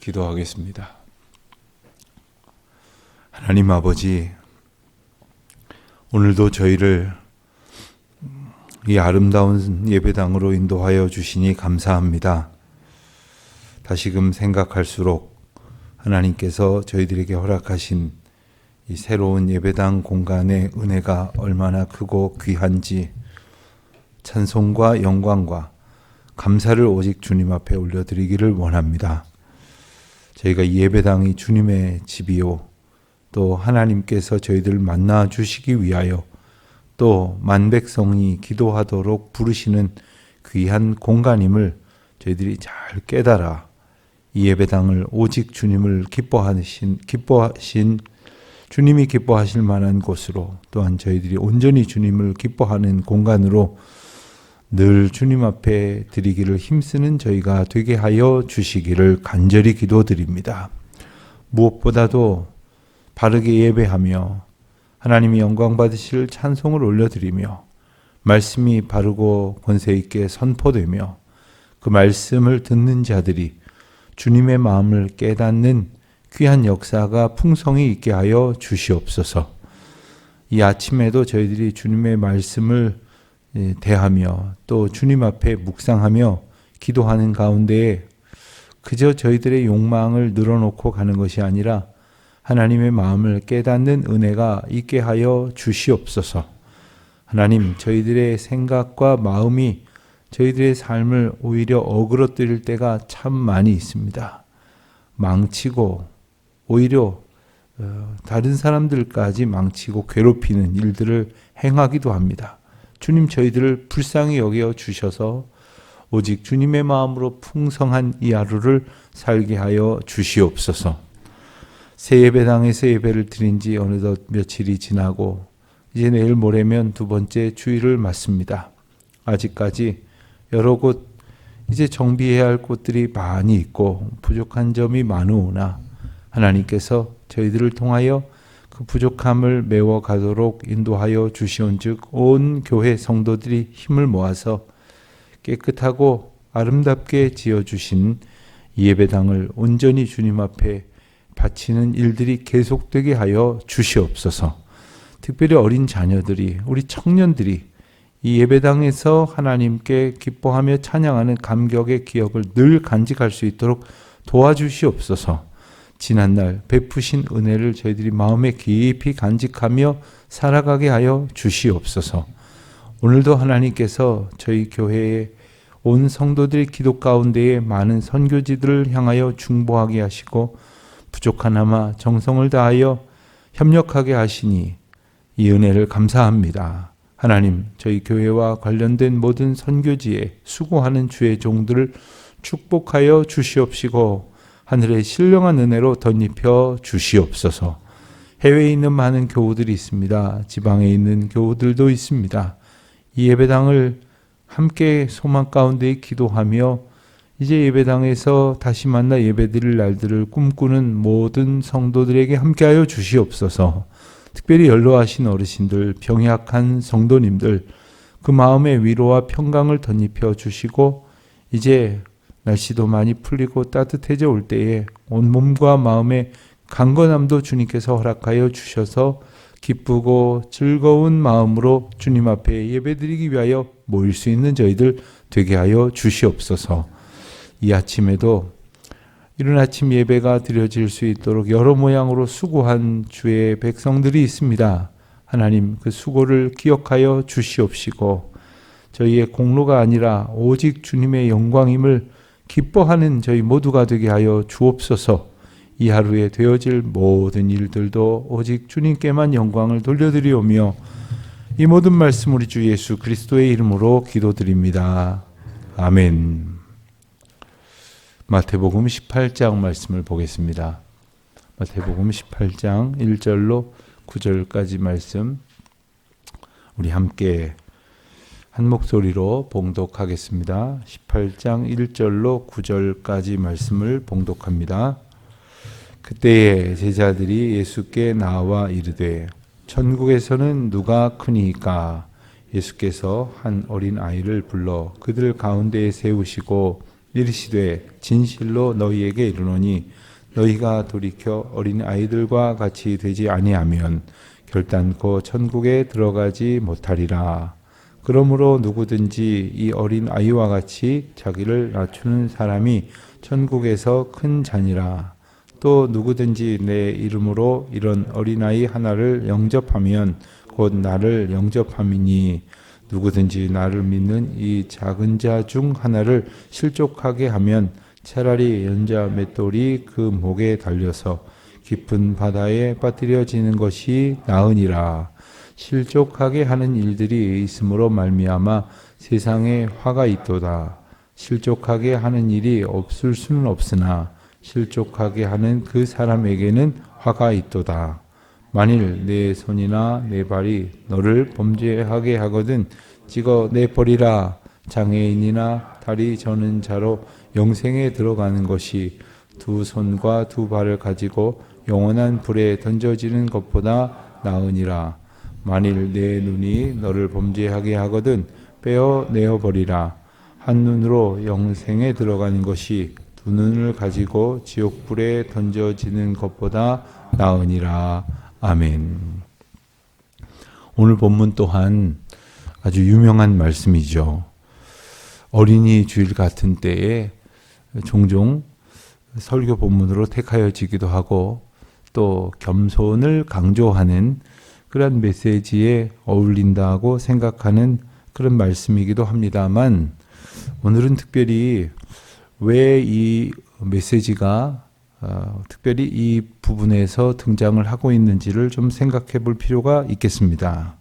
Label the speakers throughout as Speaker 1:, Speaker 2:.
Speaker 1: 기도하겠습니다. 하나님 아버지, 오늘도 저희를 이 아름다운 예배당으로 인도하여 주시니 감사합니다. 다시금 생각할수록 하나님께서 저희들에게 허락하신 이 새로운 예배당 공간의 은혜가 얼마나 크고 귀한지 찬송과 영광과 감사를 오직 주님 앞에 올려드리기를 원합니다. 저희가 이 예배당이 주님의 집이요, 또 하나님께서 저희들 만나 주시기 위하여 또 만백성이 기도하도록 부르시는 귀한 공간임을 저희들이 잘 깨달아 이 예배당을 오직 주님을 기뻐하신 주님이 기뻐하실 만한 곳으로, 또한 저희들이 온전히 주님을 기뻐하는 공간으로 늘 주님 앞에 드리기를 힘쓰는 저희가 되게 하여 주시기를 간절히 기도드립니다. 무엇보다도 바르게 예배하며 하나님이 영광 받으실 찬송을 올려드리며 말씀이 바르고 권세 있게 선포되며 그 말씀을 듣는 자들이 주님의 마음을 깨닫는 귀한 역사가 풍성히 있게 하여 주시옵소서. 이 아침에도 저희들이 주님의 말씀을 대하며 또 주님 앞에 묵상하며 기도하는 가운데에 그저 저희들의 욕망을 늘어놓고 가는 것이 아니라 하나님의 마음을 깨닫는 은혜가 있게 하여 주시옵소서. 하나님, 저희들의 생각과 마음이 저희들의 삶을 오히려 어그러뜨릴 때가 참 많이 있습니다. 망치고 오히려 다른 사람들까지 망치고 괴롭히는 일들을 행하기도 합니다. 주님, 저희들을 불쌍히 여겨 주셔서 오직 주님의 마음으로 풍성한 이 하루를 살게 하여 주시옵소서. 새 예배당에서 예배를 드린 지 어느덧 며칠이 지나고 이제 내일 모레면 두 번째 주일을 맞습니다. 아직까지 여러 곳 이제 정비해야 할 곳들이 많이 있고 부족한 점이 많으나 하나님께서 저희들을 통하여 그 부족함을 메워가도록 인도하여 주시온즉 온 교회 성도들이 힘을 모아서 깨끗하고 아름답게 지어주신 이 예배당을 온전히 주님 앞에 바치는 일들이 계속되게 하여 주시옵소서. 특별히 어린 자녀들이, 우리 청년들이 이 예배당에서 하나님께 기뻐하며 찬양하는 감격의 기억을 늘 간직할 수 있도록 도와주시옵소서. 지난날 베푸신 은혜를 저희들이 마음에 깊이 간직하며 살아가게 하여 주시옵소서. 오늘도 하나님께서 저희 교회의 온 성도들의 기도 가운데에 많은 선교지들을 향하여 중보하게 하시고 부족하나마 정성을 다하여 협력하게 하시니 이 은혜를 감사합니다. 하나님, 저희 교회와 관련된 모든 선교지에 수고하는 주의 종들을 축복하여 주시옵시고 하늘의 신령한 은혜로 덧입혀 주시옵소서. 해외에 있는 많은 교우들이 있습니다. 지방에 있는 교우들도 있습니다. 이 예배당을 함께 소망 가운데 기도하며 이제 예배당에서 다시 만나 예배드릴 날들을 꿈꾸는 모든 성도들에게 함께하여 주시옵소서. 특별히 연로하신 어르신들, 병약한 성도님들, 그 마음의 위로와 평강을 덧입혀 주시고 이제 날씨도 많이 풀리고 따뜻해져 올 때에 온몸과 마음의 강건함도 주님께서 허락하여 주셔서 기쁘고 즐거운 마음으로 주님 앞에 예배드리기 위하여 모일 수 있는 저희들 되게 하여 주시옵소서. 이 아침에도 이른 아침 예배가 드려질 수 있도록 여러 모양으로 수고한 주의 백성들이 있습니다. 하나님, 그 수고를 기억하여 주시옵시고 저희의 공로가 아니라 오직 주님의 영광임을 기뻐하는 저희 모두가 되게 하여 주옵소서. 이 하루에 되어질 모든 일들도 오직 주님께만 영광을 돌려드리오며 이 모든 말씀 우리 주 예수 그리스도의 이름으로 기도드립니다. 아멘. 마태복음 18장 말씀을 보겠습니다. 마태복음 18장 1절로 9절까지 말씀 우리 함께 한 목소리로 봉독하겠습니다. 18장 1절로 9절까지 말씀을 봉독합니다. 그때에 제자들이 예수께 나와 이르되 천국에서는 누가 크니까? 예수께서 한 어린 아이를 불러 그들 가운데에 세우시고 이르시되 진실로 너희에게 이르노니 너희가 돌이켜 어린 아이들과 같이 되지 아니하면 결단코 천국에 들어가지 못하리라. 그러므로 누구든지 이 어린 아이와 같이 자기를 낮추는 사람이 천국에서 큰 자니라. 또 누구든지 내 이름으로 이런 어린아이 하나를 영접하면 곧 나를 영접함이니 누구든지 나를 믿는 이 작은 자 중 하나를 실족하게 하면 차라리 연자 맷돌이 그 목에 달려서 깊은 바다에 빠뜨려지는 것이 나으니라. 실족하게 하는 일들이 있음으로 말미암아 세상에 화가 있도다. 실족하게 하는 일이 없을 수는 없으나 실족하게 하는 그 사람에게는 화가 있도다. 만일 내 손이나 내 발이 너를 범죄하게 하거든 찍어 내버리라. 장애인이나 다리 저는 자로 영생에 들어가는 것이 두 손과 두 발을 가지고 영원한 불에 던져지는 것보다 나으니라. 만일 내 눈이 너를 범죄하게 하거든 빼어 내어버리라. 한 눈으로 영생에 들어가는 것이 두 눈을 가지고 지옥불에 던져지는 것보다 나으니라. 아멘. 오늘 본문 또한 아주 유명한 말씀이죠. 어린이 주일 같은 때에 종종 설교 본문으로 택하여지기도 하고 또 겸손을 강조하는 그런 메시지에 어울린다고 생각하는 그런 말씀이기도 합니다만 오늘은 특별히 왜 이 메시지가 특별히 이 부분에서 등장을 하고 있는지를 좀 생각해 볼 필요가 있겠습니다.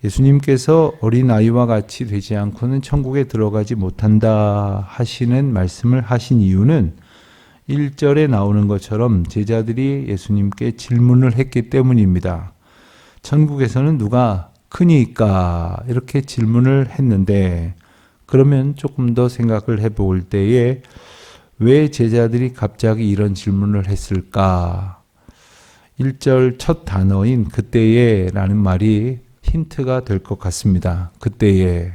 Speaker 1: 예수님께서 어린아이와 같이 되지 않고는 천국에 들어가지 못한다 하시는 말씀을 하신 이유는 1절에 나오는 것처럼 제자들이 예수님께 질문을 했기 때문입니다. 천국에서는 누가 크니까 이렇게 질문을 했는데 그러면 조금 더 생각을 해볼 때에 왜 제자들이 갑자기 이런 질문을 했을까? 1절 첫 단어인 그때에 라는 말이 힌트가 될 것 같습니다. 그때에.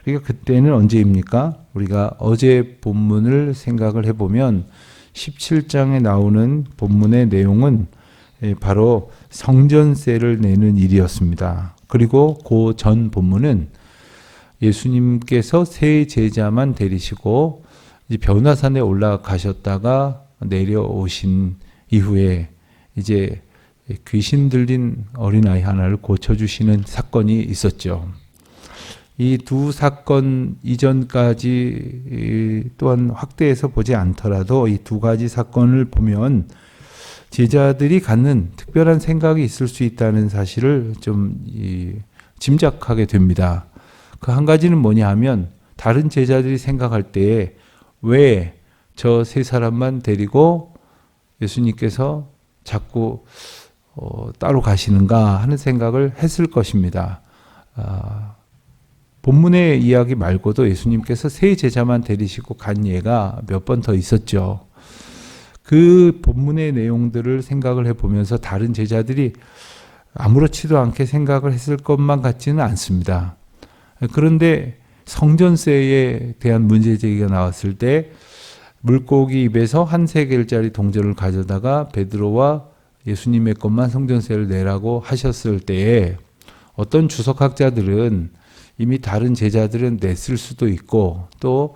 Speaker 1: 그러니까 그때는 언제입니까? 우리가 어제 본문을 생각을 해보면 17장에 나오는 본문의 내용은 바로 성전세를 내는 일이었습니다. 그리고 그 전 본문은 예수님께서 세 제자만 데리시고 이제 변화산에 올라가셨다가 내려오신 이후에 이제 귀신 들린 어린아이 하나를 고쳐주시는 사건이 있었죠. 이 두 사건 이전까지 또한 확대해서 보지 않더라도 이 두 가지 사건을 보면 제자들이 갖는 특별한 생각이 있을 수 있다는 사실을 좀 짐작하게 됩니다. 그 한 가지는 뭐냐 하면 다른 제자들이 생각할 때에 왜 저 세 사람만 데리고 예수님께서 자꾸 따로 가시는가 하는 생각을 했을 것입니다. 본문의 이야기 말고도 예수님께서 세 제자만 데리시고 간 예가 몇 번 더 있었죠. 그 본문의 내용들을 생각을 해보면서 다른 제자들이 아무렇지도 않게 생각을 했을 것만 같지는 않습니다. 그런데 성전세에 대한 문제제기가 나왔을 때 물고기 입에서 한 세겔짜리 동전을 가져다가 베드로와 예수님의 것만 성전세를 내라고 하셨을 때에 어떤 주석학자들은 이미 다른 제자들은 냈을 수도 있고 또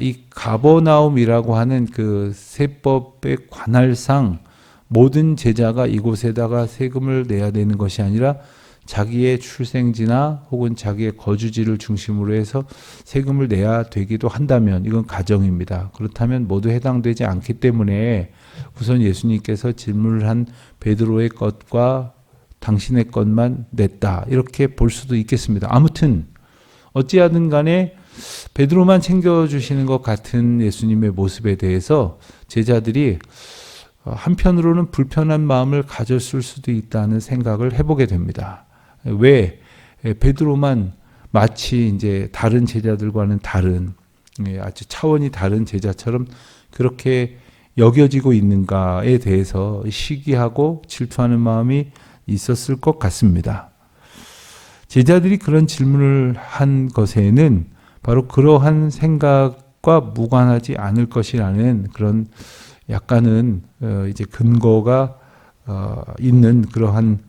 Speaker 1: 이 가버나움이라고 하는 그 세법의 관할상 모든 제자가 이곳에다가 세금을 내야 되는 것이 아니라 자기의 출생지나 혹은 자기의 거주지를 중심으로 해서 세금을 내야 되기도 한다면 이건 가정입니다. 그렇다면 모두 해당되지 않기 때문에 우선 예수님께서 질문을 한 베드로의 것과 당신의 것만 냈다 이렇게 볼 수도 있겠습니다. 아무튼 어찌하든 간에 베드로만 챙겨주시는 것 같은 예수님의 모습에 대해서 제자들이 한편으로는 불편한 마음을 가졌을 수도 있다는 생각을 해보게 됩니다. 왜 베드로만 마치 이제 다른 제자들과는 다른 아주 차원이 다른 제자처럼 그렇게 여겨지고 있는가에 대해서 시기하고 질투하는 마음이 있었을 것 같습니다. 제자들이 그런 질문을 한 것에는 바로 그러한 생각 과 무관하지 않을 것이라는 그런 약간은 이제 근거가 있는 그러한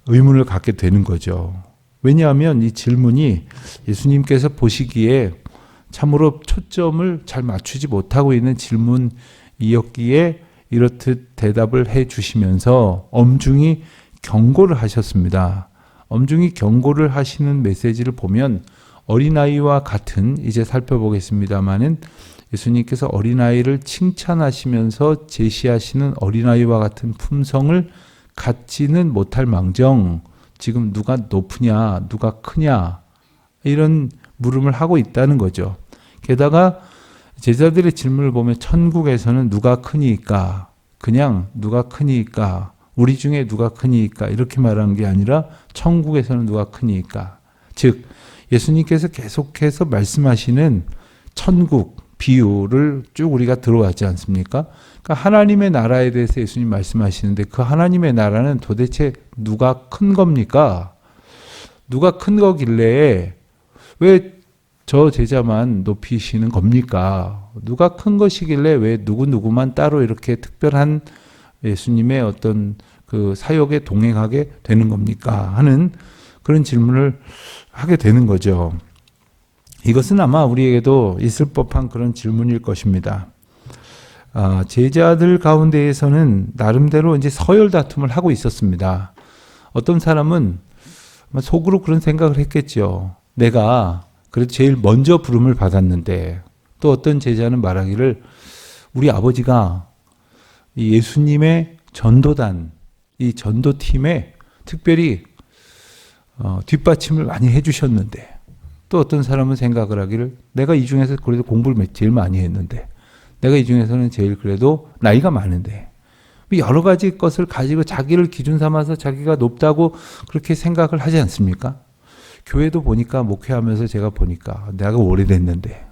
Speaker 1: 의문을 갖게 되는 거죠. 왜냐하면 이 질문이 예수님께서 보시기에 참으로 초점을 잘 맞추지 못하고 있는 질문이었기에 이렇듯 대답을 해 주시면서 엄중히 경고를 하셨습니다. 엄중히 경고를 하시는 메시지를 보면 어린아이와 같은, 이제 살펴보겠습니다마는 예수님께서 어린아이를 칭찬하시면서 제시하시는 어린아이와 같은 품성을 갖지는 못할 망정, 지금 누가 높으냐, 누가 크냐, 이런 물음을 하고 있다는 거죠. 게다가 제자들의 질문을 보면 천국에서는 누가 크니까, 그냥 누가 크니까, 우리 중에 누가 크니까 이렇게 말한 게 아니라 천국에서는 누가 크니까, 즉 예수님께서 계속해서 말씀하시는 천국 비유를 쭉 우리가 들어왔지 않습니까? 그러니까 하나님의 나라에 대해서 예수님 말씀하시는데 그 하나님의 나라는 도대체 누가 큰 겁니까? 누가 큰 거길래 왜 저 제자만 높이시는 겁니까? 누가 큰 것이길래 왜 누구누구만 따로 이렇게 특별한 예수님의 어떤 그 사역에 동행하게 되는 겁니까? 하는 그런 질문을 하게 되는 거죠. 이것은 아마 우리에게도 있을 법한 그런 질문일 것입니다. 제자들 가운데에서는 나름대로 이제 서열 다툼을 하고 있었습니다. 어떤 사람은 속으로 그런 생각을 했겠죠. 내가 그래도 제일 먼저 부름을 받았는데, 또 어떤 제자는 말하기를 우리 아버지가 이 예수님의 전도단, 이 전도팀에 특별히 뒷받침을 많이 해주셨는데, 또 어떤 사람은 생각을 하기를 내가 이 중에서 그래도 공부를 제일 많이 했는데, 내가 이 중에서는 제일 그래도 나이가 많은데, 여러 가지 것을 가지고 자기를 기준 삼아서 자기가 높다고 그렇게 생각을 하지 않습니까? 교회도 보니까, 목회하면서 제가 보니까 내가 오래됐는데,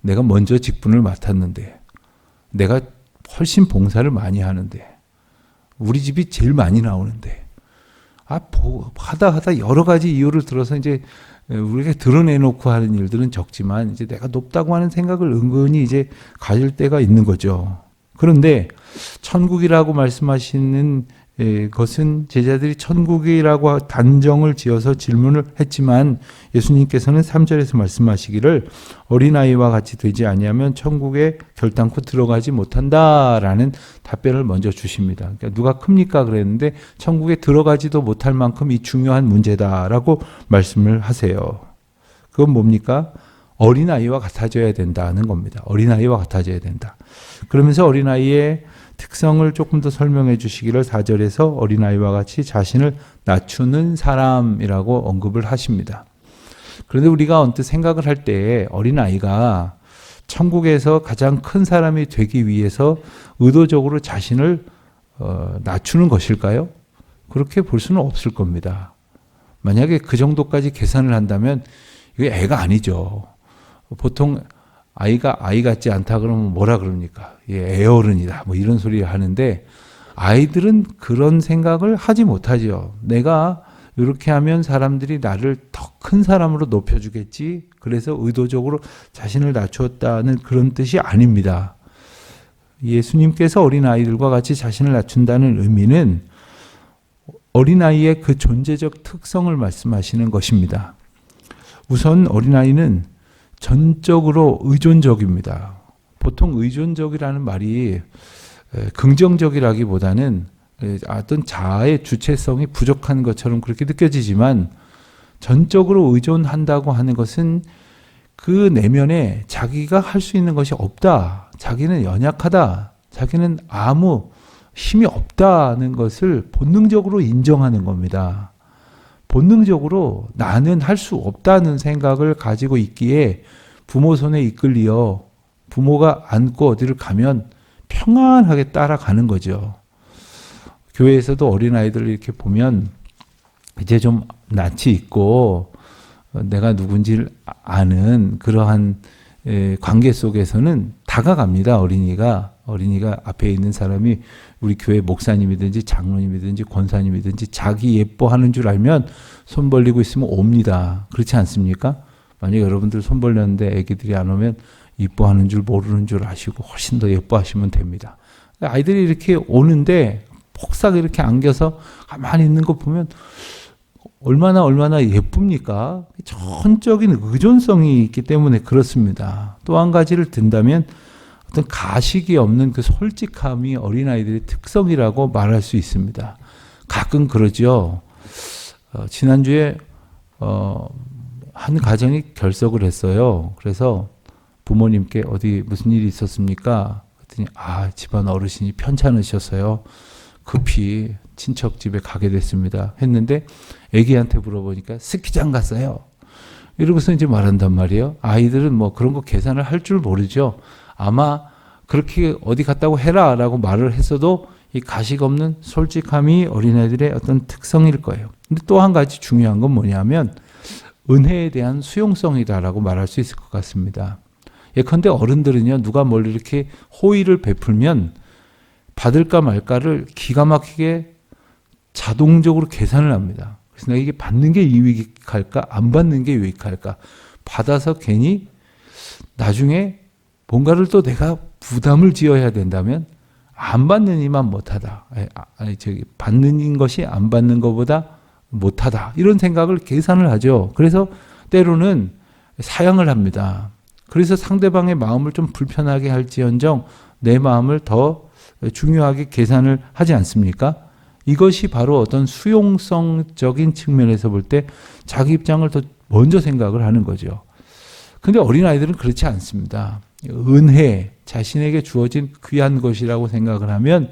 Speaker 1: 내가 먼저 직분을 맡았는데, 내가 훨씬 봉사를 많이 하는데, 우리 집이 제일 많이 나오는데, 하다 여러 가지 이유를 들어서 이제 우리가 드러내놓고 하는 일들은 적지만 이제 내가 높다고 하는 생각을 은근히 이제 가질 때가 있는 거죠. 그런데 천국이라고 말씀하시는 것은 제자들이 천국이라고 단정을 지어서 질문을 했지만 예수님께서는 3절에서 말씀하시기를 어린아이와 같이 되지 아니하면 천국에 결단코 들어가지 못한다라는 답변을 먼저 주십니다. 그러니까 누가 큽니까? 그랬는데 천국에 들어가지도 못할 만큼 이 중요한 문제다라고 말씀을 하세요. 그건 뭡니까? 어린아이와 같아져야 된다는 겁니다. 어린아이와 같아져야 된다. 그러면서 어린아이의 특성을 조금 더 설명해 주시기를 4절에서 어린아이와 같이 자신을 낮추는 사람이라고 언급을 하십니다. 그런데 우리가 언뜻 생각을 할 때 어린아이가 천국에서 가장 큰 사람이 되기 위해서 의도적으로 자신을 낮추는 것일까요? 그렇게 볼 수는 없을 겁니다. 만약에 그 정도까지 계산을 한다면 이게 애가 아니죠. 보통 아이가 아이 같지 않다 그러면 뭐라 그럽니까? 애어른이다. 뭐 이런 소리 하는데 아이들은 그런 생각을 하지 못하죠. 내가 이렇게 하면 사람들이 나를 더 큰 사람으로 높여주겠지. 그래서 의도적으로 자신을 낮추었다는 그런 뜻이 아닙니다. 예수님께서 어린아이들과 같이 자신을 낮춘다는 의미는 어린아이의 그 존재적 특성을 말씀하시는 것입니다. 우선 어린아이는 전적으로 의존적입니다. 보통 의존적이라는 말이 긍정적이라기보다는 어떤 자아의 주체성이 부족한 것처럼 그렇게 느껴지지만 전적으로 의존한다고 하는 것은 그 내면에 자기가 할 수 있는 것이 없다. 자기는 연약하다. 자기는 아무 힘이 없다는 것을 본능적으로 인정하는 겁니다. 본능적으로 나는 할 수 없다는 생각을 가지고 있기에 부모 손에 이끌려 부모가 안고 어디를 가면 평안하게 따라가는 거죠. 교회에서도 어린아이들을 이렇게 보면 이제 좀 낯이 있고 내가 누군지를 아는 그러한 관계 속에서는 다가갑니다. 어린이가 앞에 있는 사람이 우리 교회 목사님이든지 장로님이든지 권사님이든지 자기 예뻐하는 줄 알면 손 벌리고 있으면 옵니다. 그렇지 않습니까? 만약에 여러분들 손 벌렸는데 애기들이 안 오면 이뻐하는 줄 모르는 줄 아시고 훨씬 더 예뻐하시면 됩니다. 아이들이 이렇게 오는데 폭삭 이렇게 안겨서 가만히 있는 거 보면 얼마나 예쁩니까? 전적인 의존성이 있기 때문에 그렇습니다. 또 한 가지를 든다면 어떤 가식이 없는 그 솔직함이 어린아이들의 특성이라고 말할 수 있습니다. 가끔 그러죠. 지난주에 한 가정이 결석을 했어요. 그래서 부모님께 어디 무슨 일이 있었습니까? 그랬더니 집안 어르신이 편찮으셔서요. 급히 친척 집에 가게 됐습니다. 했는데 아기한테 물어보니까 스키장 갔어요. 이러고서 이제 말한단 말이에요. 아이들은 뭐 그런 거 계산을 할 줄 모르죠. 아마 그렇게 어디 갔다고 해라 라고 말을 했어도 이 가식 없는 솔직함이 어린아이들의 어떤 특성일 거예요. 근데 또 한 가지 중요한 건 뭐냐면 은혜에 대한 수용성이다라고 말할 수 있을 것 같습니다. 예컨대 어른들은요, 누가 뭘 이렇게 호의를 베풀면 받을까 말까를 기가 막히게 자동적으로 계산을 합니다. 그래서 내가 이게 받는 게 유익할까, 안 받는 게 유익할까. 받아서 괜히 나중에 뭔가를 또 내가 부담을 지어야 된다면 안 받는 이만 못하다. 받는 것이 안 받는 것보다 못하다. 이런 생각을 계산을 하죠. 그래서 때로는 사양을 합니다. 그래서 상대방의 마음을 좀 불편하게 할지언정 내 마음을 더 중요하게 계산을 하지 않습니까? 이것이 바로 어떤 수용성적인 측면에서 볼 때 자기 입장을 더 먼저 생각을 하는 거죠. 근데 어린아이들은 그렇지 않습니다. 은혜, 자신에게 주어진 귀한 것이라고 생각을 하면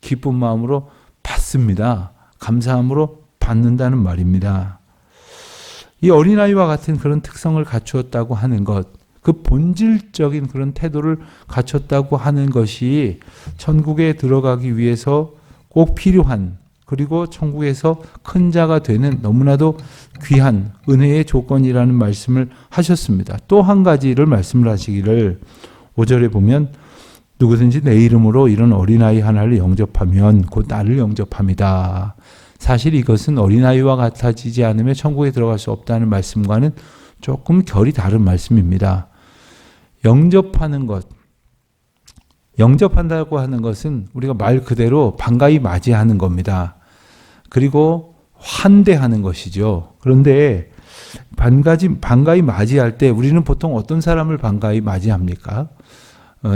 Speaker 1: 기쁜 마음으로 받습니다. 감사함으로 받는다는 말입니다. 이 어린아이와 같은 그런 특성을 갖추었다고 하는 것, 그 본질적인 그런 태도를 갖췄다고 하는 것이 천국에 들어가기 위해서 꼭 필요한, 그리고 천국에서 큰 자가 되는 너무나도 귀한 은혜의 조건이라는 말씀을 하셨습니다. 또 한 가지를 말씀을 하시기를 5절에 보면 누구든지 내 이름으로 이런 어린아이 하나를 영접하면 곧 나를 영접합니다. 사실 이것은 어린아이와 같아지지 않으면 천국에 들어갈 수 없다는 말씀과는 조금 결이 다른 말씀입니다. 영접하는 것, 영접한다고 하는 것은 우리가 말 그대로 반가이 맞이하는 겁니다. 그리고 환대하는 것이죠. 그런데 반가이 맞이할 때 우리는 보통 어떤 사람을 반가이 맞이합니까?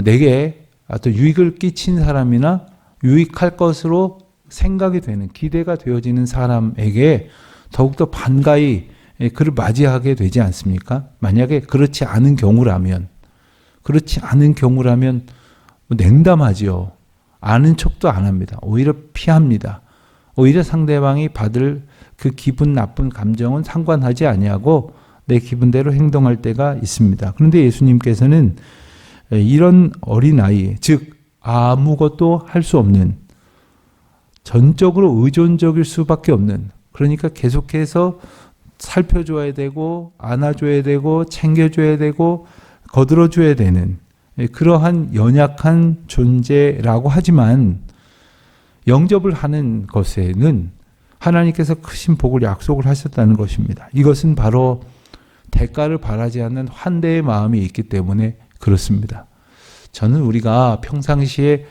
Speaker 1: 내게 어떤 유익을 끼친 사람이나 유익할 것으로 생각이 되는, 기대가 되어지는 사람에게 더욱더 반가이 그를 맞이하게 되지 않습니까? 만약에 그렇지 않은 경우라면 냉담하지요. 아는 척도 안 합니다. 오히려 피합니다. 오히려 상대방이 받을 그 기분 나쁜 감정은 상관하지 아니하고 내 기분대로 행동할 때가 있습니다. 그런데 예수님께서는 이런 어린아이, 즉 아무것도 할 수 없는, 전적으로 의존적일 수밖에 없는, 그러니까 계속해서 살펴줘야 되고 안아줘야 되고 챙겨줘야 되고 거들어줘야 되는 그러한 연약한 존재라고 하지만 영접을 하는 것에는 하나님께서 크신 복을 약속을 하셨다는 것입니다. 이것은 바로 대가를 바라지 않는 환대의 마음이 있기 때문에 그렇습니다. 저는 우리가 평상시에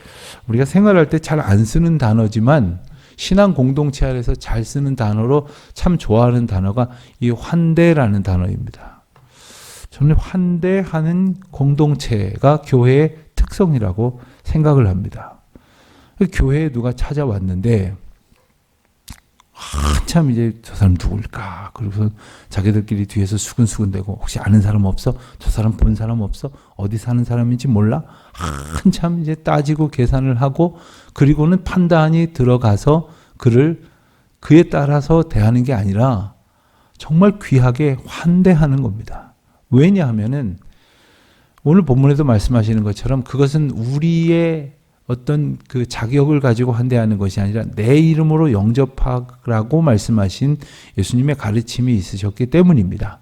Speaker 1: 우리가 생활할 때 잘 안 쓰는 단어지만 신앙 공동체 안에서 잘 쓰는 단어로 참 좋아하는 단어가 이 환대라는 단어입니다. 저는 환대하는 공동체가 교회의 특성이라고 생각을 합니다. 교회에 누가 찾아왔는데 한참 이제 저 사람 누굴까? 그래서 자기들끼리 뒤에서 수근수근대고 혹시 아는 사람 없어? 저 사람 본 사람 없어? 어디 사는 사람인지 몰라? 한참 이제 따지고 계산을 하고 그리고는 판단이 들어가서 그에 따라서 대하는 게 아니라 정말 귀하게 환대하는 겁니다. 왜냐하면은 오늘 본문에도 말씀하시는 것처럼 그것은 우리의 어떤 그 자격을 가지고 환대하는 것이 아니라 내 이름으로 영접하라고 말씀하신 예수님의 가르침이 있으셨기 때문입니다.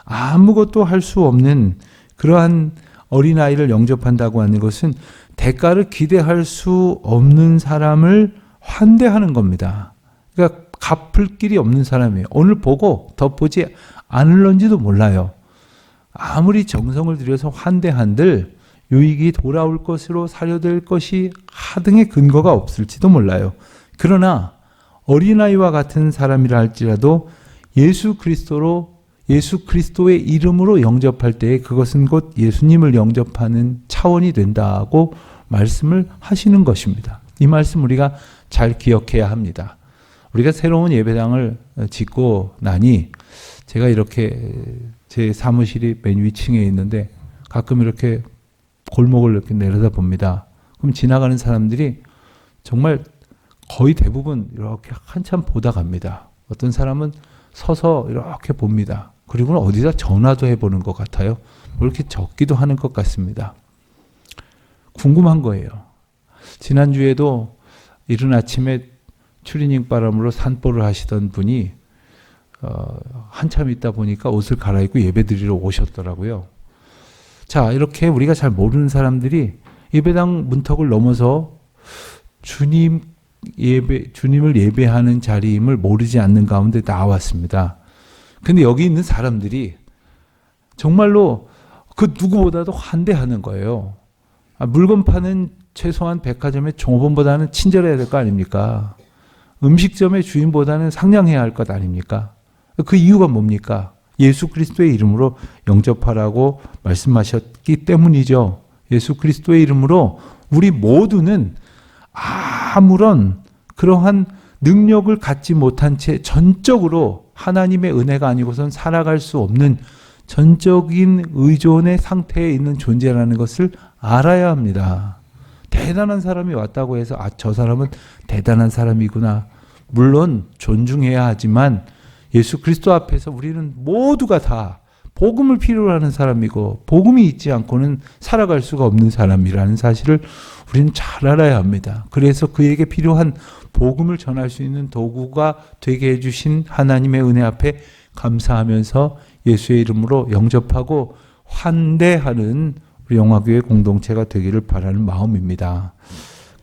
Speaker 1: 아무것도 할 수 없는 그러한 어린아이를 영접한다고 하는 것은 대가를 기대할 수 없는 사람을 환대하는 겁니다. 그러니까 갚을 길이 없는 사람이에요. 오늘 보고 더 보지 않을런지도 몰라요. 아무리 정성을 들여서 환대한들 유익이 돌아올 것으로 사료될 것이 하등의 근거가 없을지도 몰라요. 그러나 어린아이와 같은 사람이라 할지라도 예수 그리스도의 이름으로 영접할 때에 그것은 곧 예수님을 영접하는 차원이 된다고 말씀을 하시는 것입니다. 이 말씀 우리가 잘 기억해야 합니다. 우리가 새로운 예배당을 짓고 나니 제가 이렇게 제 사무실이 맨 위층에 있는데 가끔 이렇게 골목을 이렇게 내려다 봅니다. 그럼 지나가는 사람들이 정말 거의 대부분 이렇게 한참 보다 갑니다. 어떤 사람은 서서 이렇게 봅니다. 그리고는 어디다 전화도 해보는 것 같아요. 뭐 이렇게 적기도 하는 것 같습니다. 궁금한 거예요. 지난주에도 이른 아침에 추리닝 바람으로 산보를 하시던 분이 한참 있다 보니까 옷을 갈아입고 예배드리러 오셨더라고요. 자, 이렇게 우리가 잘 모르는 사람들이 예배당 문턱을 넘어서 주님을 예배하는 자리임을 모르지 않는 가운데 나왔습니다. 근데 여기 있는 사람들이 정말로 그 누구보다도 환대하는 거예요. 물건 파는 최소한 백화점의 종업원보다는 친절해야 될 거 아닙니까? 음식점의 주인보다는 상냥해야 할 것 아닙니까? 그 이유가 뭡니까? 예수 그리스도의 이름으로 영접하라고 말씀하셨기 때문이죠. 예수 그리스도의 이름으로 우리 모두는 아무런 그러한 능력을 갖지 못한 채 전적으로 하나님의 은혜가 아니고선 살아갈 수 없는 전적인 의존의 상태에 있는 존재라는 것을 알아야 합니다. 대단한 사람이 왔다고 해서 저 사람은 대단한 사람이구나. 물론 존중해야 하지만 예수 그리스도 앞에서 우리는 모두가 다 복음을 필요로 하는 사람이고 복음이 있지 않고는 살아갈 수가 없는 사람이라는 사실을 우리는 잘 알아야 합니다. 그래서 그에게 필요한 복음을 전할 수 있는 도구가 되게 해주신 하나님의 은혜 앞에 감사하면서 예수의 이름으로 영접하고 환대하는 우리 영화교회 공동체가 되기를 바라는 마음입니다.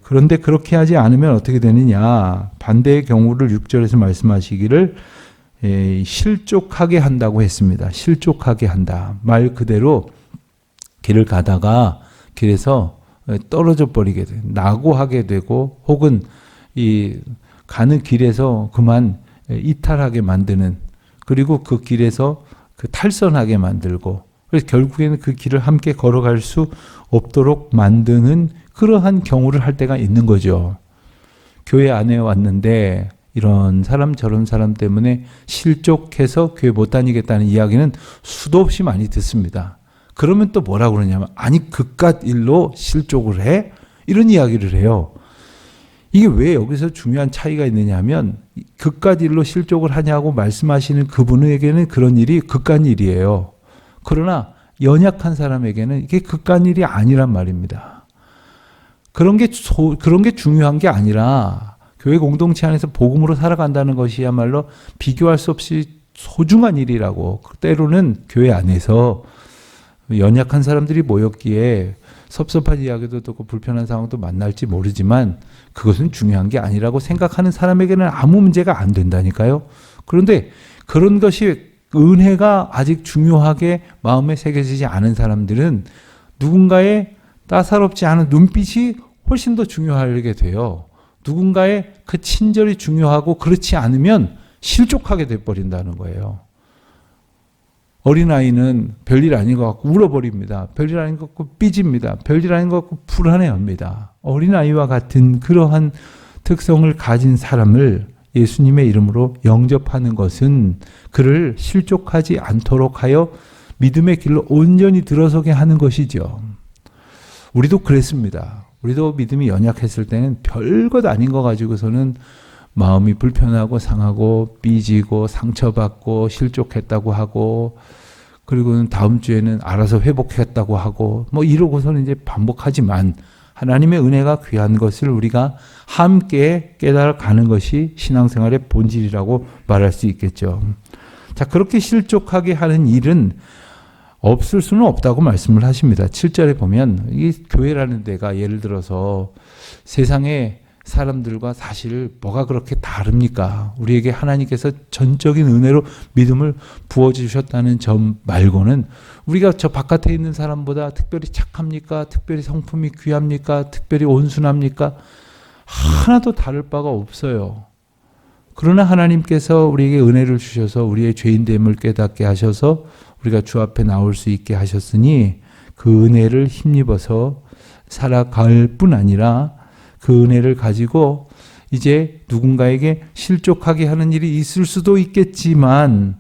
Speaker 1: 그런데 그렇게 하지 않으면 어떻게 되느냐. 반대의 경우를 6절에서 말씀하시기를 실족하게 한다고 했습니다. 실족하게 한다. 말 그대로 길을 가다가 길에서 떨어져 버리게 돼. 낙오하게 되고 혹은 이 가는 길에서 그만 이탈하게 만드는, 그리고 그 길에서 그 탈선하게 만들고, 그래서 결국에는 그 길을 함께 걸어갈 수 없도록 만드는 그러한 경우를 할 때가 있는 거죠. 교회 안에 왔는데 이런 사람 저런 사람 때문에 실족해서 교회 못 다니겠다는 이야기는 수도 없이 많이 듣습니다. 그러면 또 뭐라고 그러냐면, 아니 그깟 일로 실족을 해? 이런 이야기를 해요. 이게 왜 여기서 중요한 차이가 있느냐 하면, 그깟 일로 실족을 하냐고 말씀하시는 그분에게는 그런 일이 그깟 일이에요. 그러나 연약한 사람에게는 이게 그깟 일이 아니란 말입니다. 그런 게 중요한 게 아니라 교회 공동체 안에서 복음으로 살아간다는 것이야말로 비교할 수 없이 소중한 일이라고. 때로는 교회 안에서 연약한 사람들이 모였기에 섭섭한 이야기도 듣고 불편한 상황도 만날지 모르지만 그것은 중요한 게 아니라고 생각하는 사람에게는 아무 문제가 안 된다니까요. 그런데 그런 것이 은혜가 아직 중요하게 마음에 새겨지지 않은 사람들은 누군가의 따사롭지 않은 눈빛이 훨씬 더 중요하게 돼요. 누군가의 그 친절이 중요하고 그렇지 않으면 실족하게 돼버린다는 거예요. 어린아이는 별일 아닌 것 같고 울어버립니다. 별일 아닌 것 같고 삐집니다. 별일 아닌 것 같고 불안해합니다. 어린아이와 같은 그러한 특성을 가진 사람을 예수님의 이름으로 영접하는 것은 그를 실족하지 않도록 하여 믿음의 길로 온전히 들어서게 하는 것이죠. 우리도 그랬습니다. 우리도 믿음이 연약했을 때는 별것 아닌 거 가지고서는 마음이 불편하고 상하고 삐지고 상처받고 실족했다고 하고, 그리고는 다음 주에는 알아서 회복했다고 하고 뭐 이러고서는 이제 반복하지만, 하나님의 은혜가 귀한 것을 우리가 함께 깨달아가는 것이 신앙생활의 본질이라고 말할 수 있겠죠. 자, 그렇게 실족하게 하는 일은 없을 수는 없다고 말씀을 하십니다. 7절에 보면 이 교회라는 데가 예를 들어서 세상에 사람들과 사실 뭐가 그렇게 다릅니까? 우리에게 하나님께서 전적인 은혜로 믿음을 부어주셨다는 점 말고는 우리가 저 바깥에 있는 사람보다 특별히 착합니까? 특별히 성품이 귀합니까? 특별히 온순합니까? 하나도 다를 바가 없어요. 그러나 하나님께서 우리에게 은혜를 주셔서 우리의 죄인됨을 깨닫게 하셔서 우리가 주 앞에 나올 수 있게 하셨으니 그 은혜를 힘입어서 살아갈 뿐 아니라 그 은혜를 가지고 이제 누군가에게 실족하게 하는 일이 있을 수도 있겠지만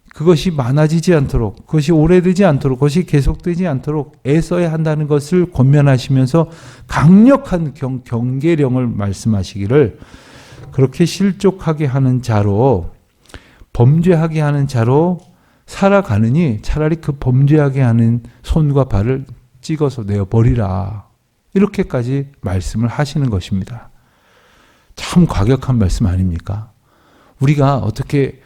Speaker 1: 그것이 많아지지 않도록, 그것이 오래되지 않도록, 그것이 계속되지 않도록 애써야 한다는 것을 권면하시면서 강력한 경계령을 말씀하시기를 그렇게 실족하게 하는 자로, 범죄하게 하는 자로 살아가느니 차라리 그 범죄하게 하는 손과 발을 찍어서 내어버리라. 이렇게까지 말씀을 하시는 것입니다. 참 과격한 말씀 아닙니까? 우리가 어떻게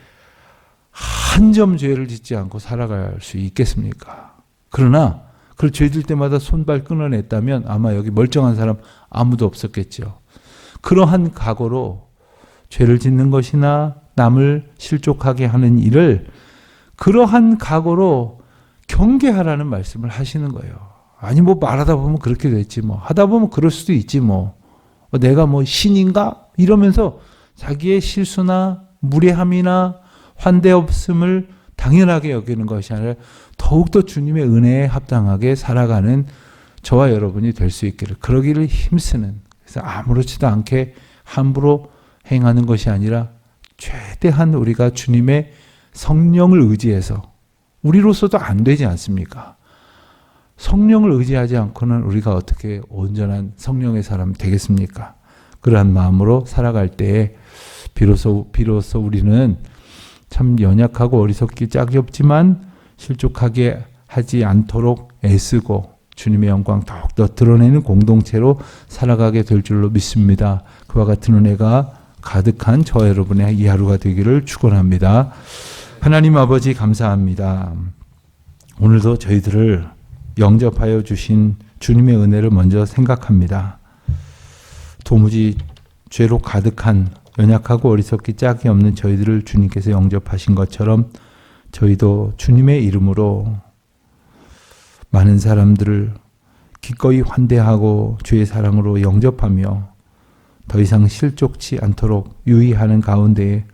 Speaker 1: 한 점 죄를 짓지 않고 살아갈 수 있겠습니까? 그러나 그 죄질 때마다 손발 끊어냈다면 아마 여기 멀쩡한 사람 아무도 없었겠죠. 그러한 각오로 죄를 짓는 것이나 남을 실족하게 하는 일을 그러한 각오로 경계하라는 말씀을 하시는 거예요. 아니 뭐 말하다 보면 그렇게 됐지 뭐 하다 보면 그럴 수도 있지 뭐 내가 뭐 신인가? 이러면서 자기의 실수나 무례함이나 환대 없음을 당연하게 여기는 것이 아니라 더욱더 주님의 은혜에 합당하게 살아가는 저와 여러분이 될 수 있기를 그러기를 힘쓰는 그래서 아무렇지도 않게 함부로 행하는 것이 아니라 최대한 우리가 주님의 성령을 의지해서 우리로서도 안 되지 않습니까? 성령을 의지하지 않고는 우리가 어떻게 온전한 성령의 사람이 되겠습니까? 그러한 마음으로 살아갈 때에 비로소 우리는 참 연약하고 어리석기 짝이 없지만 실족하게 하지 않도록 애쓰고 주님의 영광 더욱더 드러내는 공동체로 살아가게 될 줄로 믿습니다. 그와 같은 은혜가 가득한 저와 여러분의 이 하루가 되기를 축원합니다. 하나님 아버지 감사합니다. 오늘도 저희들을 영접하여 주신 주님의 은혜를 먼저 생각합니다. 도무지 죄로 가득한 연약하고 어리석기 짝이 없는 저희들을 주님께서 영접하신 것처럼 저희도 주님의 이름으로 많은 사람들을 기꺼이 환대하고 주의 사랑으로 영접하며 더 이상 실족치 않도록 유의하는 가운데에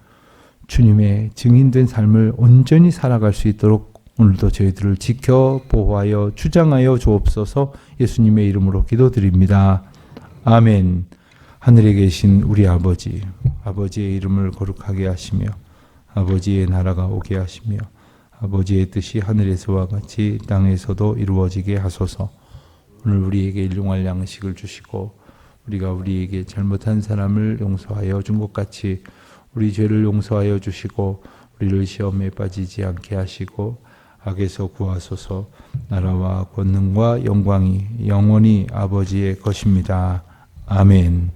Speaker 1: 주님의 증인된 삶을 온전히 살아갈 수 있도록 오늘도 저희들을 지켜 보호하여 주장하여 주옵소서. 예수님의 이름으로 기도드립니다. 아멘. 하늘에 계신 우리 아버지, 아버지의 이름을 거룩하게 하시며 아버지의 나라가 오게 하시며 아버지의 뜻이 하늘에서와 같이 땅에서도 이루어지게 하소서. 오늘 우리에게 일용할 양식을 주시고 우리가 우리에게 잘못한 사람을 용서하여 준 것 같이 우리 죄를 용서하여 주시고 우리를 시험에 빠지지 않게 하시고 악에서 구하소서. 나라와 권능과 영광이 영원히 아버지의 것입니다. 아멘.